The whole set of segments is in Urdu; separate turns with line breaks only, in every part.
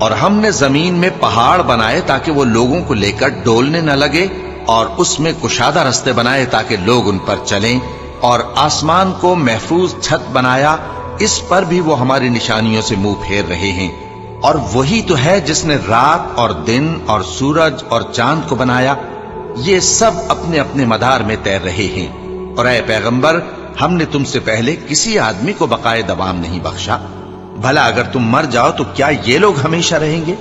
اور ہم نے زمین میں پہاڑ بنائے تاکہ وہ لوگوں کو لے کر ڈولنے نہ لگے، اور اس میں کشادہ رستے بنائے تاکہ لوگ ان پر چلیں، اور آسمان کو محفوظ چھت بنایا، اس پر بھی وہ ہماری نشانیوں سے منہ پھیر رہے ہیں۔ اور وہی تو ہے جس نے رات اور دن اور سورج اور چاند کو بنایا، یہ سب اپنے اپنے مدار میں تیر رہے ہیں۔ اور اے پیغمبر، ہم نے تم سے پہلے کسی آدمی کو بقائے دوام نہیں بخشا، بھلا اگر تم مر جاؤ تو کیا یہ لوگ ہمیشہ رہیں گے؟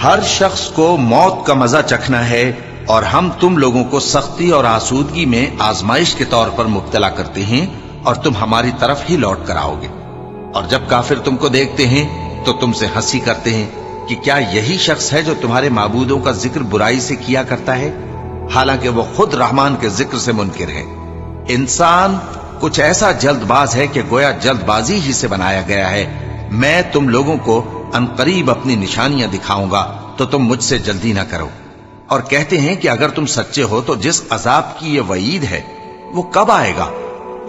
ہر شخص کو موت کا مزہ چکھنا ہے، اور ہم تم لوگوں کو سختی اور آسودگی میں آزمائش کے طور پر مبتلا کرتے ہیں، اور تم ہماری طرف ہی لوٹ کر آؤ گے۔ اور جب کافر تم کو دیکھتے ہیں تو تم سے ہنسی کرتے ہیں کہ کیا یہی شخص ہے جو تمہارے معبودوں کا ذکر برائی سے کیا کرتا ہے، حالانکہ وہ خود رحمان کے ذکر سے منکر ہے۔ انسان کچھ ایسا جلد باز ہے کہ گویا جلد بازی ہی سے بنایا گیا ہے۔ میں تم لوگوں کو عنقریب اپنی نشانیاں دکھاؤں گا تو تم مجھ سے جلدی نہ کرو۔ اور کہتے ہیں کہ اگر تم سچے ہو تو جس عذاب کی یہ وعید ہے وہ کب آئے گا؟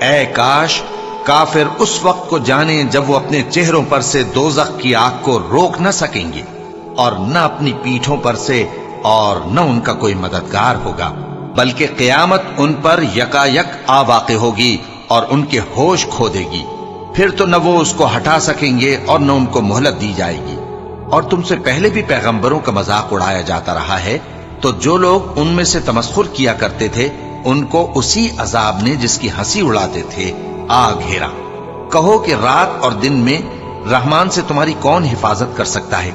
اے کاش کافر اس وقت کو جانیں جب وہ اپنے چہروں پر سے دوزخ کی آگ کو روک نہ سکیں گے، اور نہ اپنی پیٹھوں پر سے، اور نہ ان کا کوئی مددگار ہوگا، بلکہ قیامت ان پر یکا یک آ واقع ہوگی اور ان کے ہوش کھو دے گی، پھر تو نہ وہ اس کو ہٹا سکیں گے اور نہ ان کو مہلت دی جائے گی۔ اور تم سے پہلے بھی پیغمبروں کا مذاق اڑایا جاتا رہا ہے، تو جو لوگ ان میں سے تمسخر کیا کرتے تھے ان کو اسی عذاب نے جس کی ہنسی اڑاتے تھے آ گھیرا۔ کہو کہ رات اور دن میں رحمان سے تمہاری کون حفاظت کر سکتا ہے؟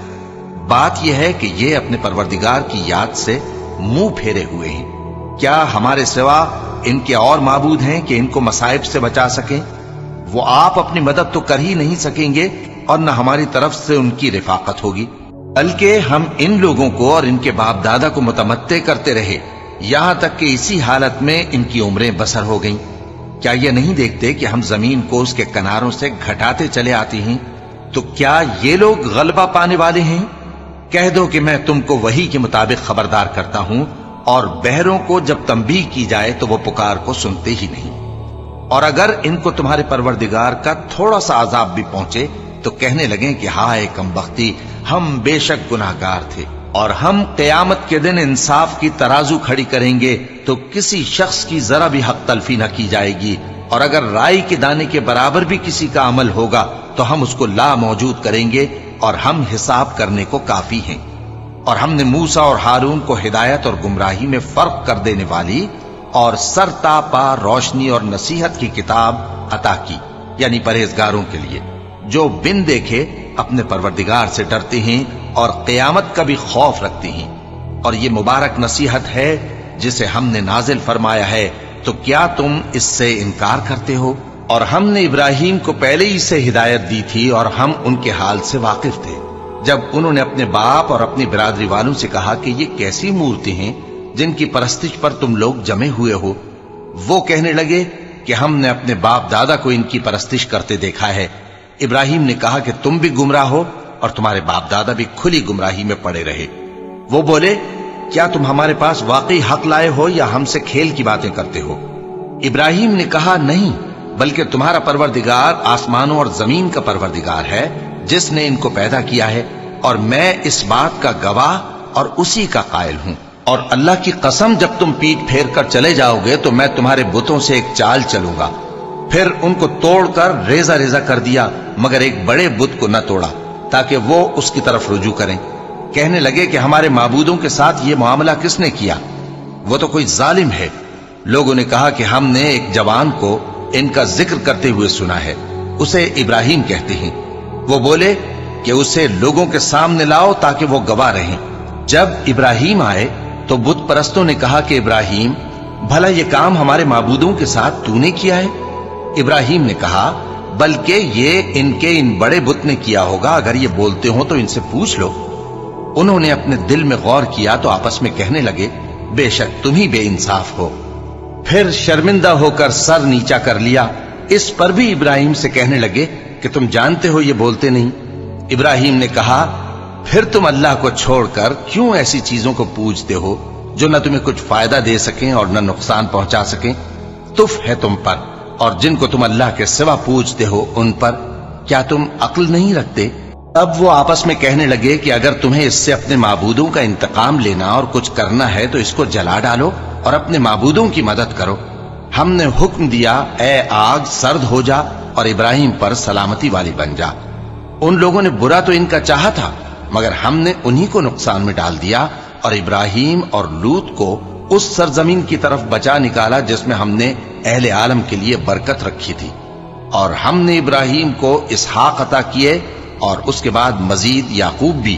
بات یہ ہے کہ یہ اپنے پروردگار کی یاد سے منہ پھیرے ہوئے ہیں۔ کیا ہمارے سوا ان کے اور معبود ہیں کہ ان کو مصائب سے بچا سکیں؟ وہ آپ اپنی مدد تو کر ہی نہیں سکیں گے، اور نہ ہماری طرف سے ان کی رفاقت ہوگی، بلکہ ہم ان لوگوں کو اور ان کے باپ دادا کو متمتع کرتے رہے، یہاں تک کہ اسی حالت میں ان کی عمریں بسر ہو گئیں۔ کیا یہ نہیں دیکھتے کہ ہم زمین کو اس کے کناروں سے گھٹاتے چلے آتے ہیں؟ تو کیا یہ لوگ غلبہ پانے والے ہیں؟ کہہ دو کہ میں تم کو وحی کے مطابق خبردار کرتا ہوں، اور بہروں کو جب تنبیہ کی جائے تو وہ پکار کو سنتے ہی نہیں۔ اور اگر ان کو تمہارے پروردگار کا تھوڑا سا عذاب بھی پہنچے تو کہنے لگیں کہ ہائے کم بختی، ہم بے شک گناہگار تھے۔ اور ہم قیامت کے دن انصاف کی ترازو کھڑی کریں گے تو کسی شخص کی ذرا بھی حق تلفی نہ کی جائے گی، اور اگر رائی کے دانے کے برابر بھی کسی کا عمل ہوگا تو ہم اس کو لا موجود کریں گے، اور ہم حساب کرنے کو کافی ہیں۔ اور ہم نے موسیٰ اور ہارون کو ہدایت اور گمراہی میں فرق کر دینے والی اور سر تا پا روشنی اور نصیحت کی کتاب عطا کی، یعنی پرہیزگاروں کے لیے جو بن دیکھے اپنے پروردگار سے ڈرتے ہیں اور قیامت کا بھی خوف رکھتے ہیں۔ اور یہ مبارک نصیحت ہے جسے ہم نے نازل فرمایا ہے، تو کیا تم اس سے انکار کرتے ہو؟ اور ہم نے ابراہیم کو پہلے ہی سے ہدایت دی تھی، اور ہم ان کے حال سے واقف تھے جب انہوں نے اپنے باپ اور اپنی برادری والوں سے کہا کہ یہ کیسی مورتی ہیں جن کی پرستش پر تم لوگ جمے ہوئے ہو۔ وہ کہنے لگے کہ ہم نے اپنے باپ دادا کو ان کی پرستش کرتے دیکھا ہے۔ ابراہیم نے کہا کہ تم بھی گمراہ ہو اور تمہارے باپ دادا بھی کھلی گمراہی میں پڑے رہے۔ وہ بولے کیا تم ہمارے پاس واقعی حق لائے ہو یا ہم سے کھیل کی باتیں کرتے ہو؟ ابراہیم نے کہا نہیں، بلکہ تمہارا پروردگار آسمانوں اور زمین کا پروردگار ہے جس نے ان کو پیدا کیا ہے، اور میں اس بات کا گواہ اور اسی کا قائل ہوں۔ اور اللہ کی قسم جب تم پیٹ پھیر کر چلے جاؤ گے تو میں تمہارے بتوں سے ایک چال چلوں گا۔ پھر ان کو توڑ کر ریزہ ریزہ کر دیا، مگر ایک بڑے بت کو نہ توڑا تاکہ وہ اس کی طرف رجوع کریں۔ کہنے لگے کہ ہمارے معبودوں کے ساتھ یہ معاملہ کس نے کیا؟ وہ تو کوئی ظالم ہے۔ لوگوں نے کہا کہ ہم نے ایک جوان کو ان کا ذکر کرتے ہوئے سنا ہے، اسے ابراہیم کہتے ہیں۔ وہ بولے کہ اسے لوگوں کے سامنے لاؤ تاکہ وہ گواہ رہیں۔ جب ابراہیم آئے تو بت پرستوں نے کہا کہ ابراہیم، بھلا یہ کام ہمارے معبودوں کے ساتھ تو نے کیا ہے؟ ابراہیم نے کہا بلکہ یہ ان بڑے بت نے کیا ہوگا، اگر یہ بولتے ہوں تو ان سے پوچھ لو۔ انہوں نے اپنے دل میں غور کیا تو آپس میں کہنے لگے بے شک تم ہی بے انصاف ہو۔ پھر شرمندہ ہو کر سر نیچا کر لیا۔ اس پر بھی ابراہیم سے کہنے لگے کہ تم جانتے ہو یہ بولتے نہیں۔ ابراہیم نے کہا پھر تم اللہ کو چھوڑ کر کیوں ایسی چیزوں کو پوجتے ہو جو نہ تمہیں کچھ فائدہ دے سکیں اور نہ نقصان پہنچا سکیں؟ تف ہے تم پر اور جن کو تم اللہ کے سوا پوجتے ہو ان پر، کیا تم عقل نہیں رکھتے؟ اب وہ آپس میں کہنے لگے کہ اگر تمہیں اس سے اپنے معبودوں کا انتقام لینا اور کچھ کرنا ہے تو اس کو جلا ڈالو اور اپنے معبودوں کی مدد کرو۔ ہم نے حکم دیا اے آگ سرد ہو جا اور ابراہیم پر سلامتی والی بن جا۔ ان لوگوں نے برا تو ان کا چاہا تھا، مگر ہم نے انہی کو نقصان میں ڈال دیا اور ابراہیم اور لوط کو اس سرزمین کی طرف بچا نکالا جس میں ہم نے اہل عالم کے لیے برکت رکھی تھی۔ اور ہم نے ابراہیم کو اسحاق عطا کیے اور اس کے بعد مزید یعقوب بھی،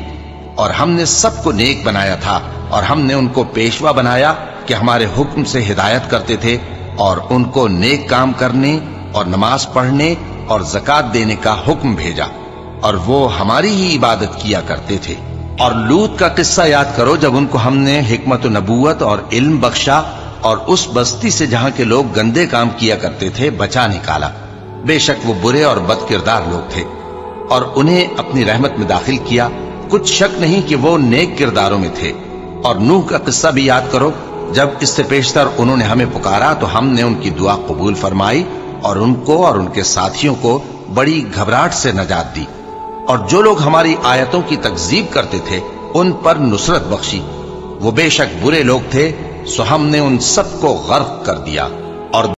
اور ہم نے سب کو نیک بنایا تھا اور ہم نے ان کو پیشوا بنایا کہ ہمارے حکم سے ہدایت کرتے تھے اور ان کو نیک کام کرنے اور نماز پڑھنے اور زکوٰۃ دینے کا حکم بھیجا، اور وہ ہماری ہی عبادت کیا کرتے تھے۔ اور لوط کا قصہ یاد کرو جب ان کو ہم نے حکمت و نبوت اور علم بخشا اور اس بستی سے جہاں کے لوگ گندے کام کیا کرتے تھے بچا نکالا۔ بے شک وہ برے اور بد کردار لوگ تھے، اور انہیں اپنی رحمت میں داخل کیا، کچھ شک نہیں کہ وہ نیک کرداروں میں تھے۔ اور نوح کا قصہ بھی یاد کرو جب اس سے پیشتر انہوں نے ہمیں پکارا تو ہم نے ان کی دعا قبول فرمائی اور ان کو اور ان کے ساتھیوں کو بڑی گھبراہٹ سے نجات دی، اور جو لوگ ہماری آیتوں کی تکذیب کرتے تھے ان پر نصرت بخشی۔ وہ بے شک برے لوگ تھے، سو ہم نے ان سب کو غرق کر دیا۔